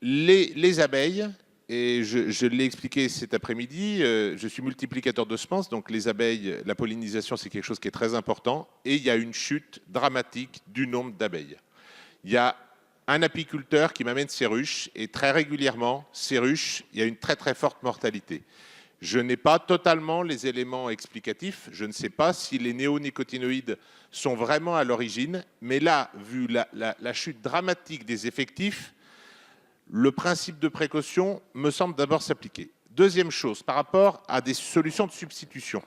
Les abeilles, et je l'ai expliqué cet après-midi, je suis multiplicateur de semences, donc les abeilles, la pollinisation, c'est quelque chose qui est très important, et il y a une chute dramatique du nombre d'abeilles. Il y a un apiculteur qui m'amène ses ruches, et très régulièrement, ces ruches, il y a une très très forte mortalité. Je n'ai pas totalement les éléments explicatifs, je ne sais pas si les néonicotinoïdes sont vraiment à l'origine, mais là, vu la chute dramatique des effectifs, le principe de précaution me semble d'abord s'appliquer. Deuxième chose, par rapport à des solutions de substitution.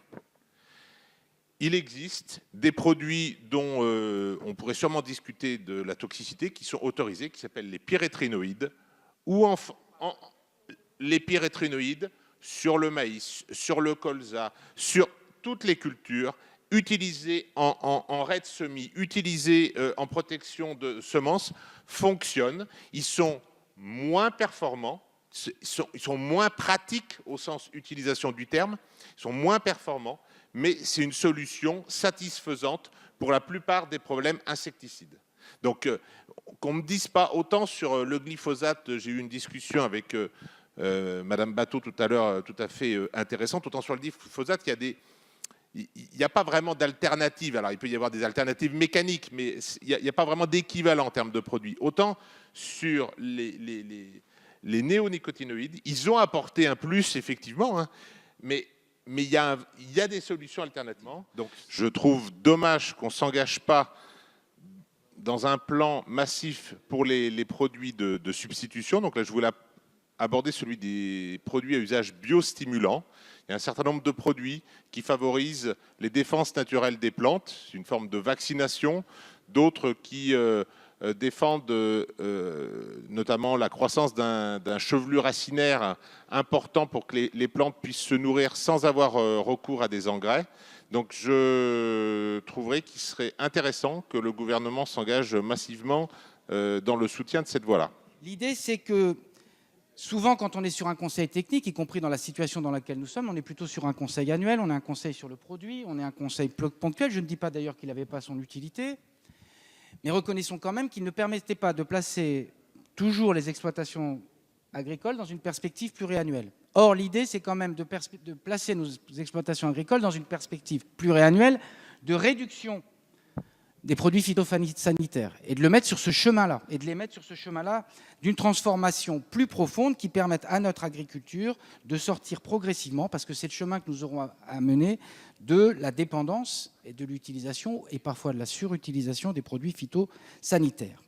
Il existe des produits dont on pourrait sûrement discuter de la toxicité qui sont autorisés, qui s'appellent les pyréthrinoïdes, ou les pyréthrinoïdes sur le maïs, sur le colza, sur toutes les cultures, utilisés en raid semis, utilisés en protection de semences, fonctionnent. Ils sont moins performants, ils sont moins pratiques au sens utilisation du terme, ils sont moins performants, mais c'est une solution satisfaisante pour la plupart des problèmes insecticides. Donc, qu'on ne me dise pas autant sur le glyphosate, j'ai eu une discussion avec Madame Bateau tout à l'heure, tout à fait intéressante, autant sur le glyphosate, il n'y a pas vraiment d'alternative. Alors, il peut y avoir des alternatives mécaniques, mais il n'y a pas vraiment d'équivalent en termes de produits. Autant sur les néonicotinoïdes, ils ont apporté un plus, effectivement, hein, mais il y a des solutions alternatives. Donc, je trouve dommage qu'on ne s'engage pas dans un plan massif pour les produits de substitution. Donc là, je voulais aborder celui des produits à usage biostimulant. Il y a un certain nombre de produits qui favorisent les défenses naturelles des plantes, c'est une forme de vaccination, d'autres qui défendent notamment la croissance d'un chevelu racinaire important pour que les plantes puissent se nourrir sans avoir recours à des engrais. Donc je trouverais qu'il serait intéressant que le gouvernement s'engage massivement dans le soutien de cette voie-là. L'idée, c'est que souvent, quand on est sur un conseil technique, y compris dans la situation dans laquelle nous sommes, on est plutôt sur un conseil annuel, on a un conseil sur le produit, on est un conseil ponctuel. Je ne dis pas d'ailleurs qu'il n'avait pas son utilité, mais reconnaissons quand même qu'il ne permettait pas de placer toujours les exploitations agricoles dans une perspective pluriannuelle. Or, l'idée, c'est quand même de placer nos exploitations agricoles dans une perspective pluriannuelle de réduction des produits phytosanitaires et de le mettre sur ce chemin-là, et de les mettre sur ce chemin-là d'une transformation plus profonde qui permette à notre agriculture de sortir progressivement, parce que c'est le chemin que nous aurons à mener, de la dépendance et de l'utilisation et parfois de la surutilisation des produits phytosanitaires.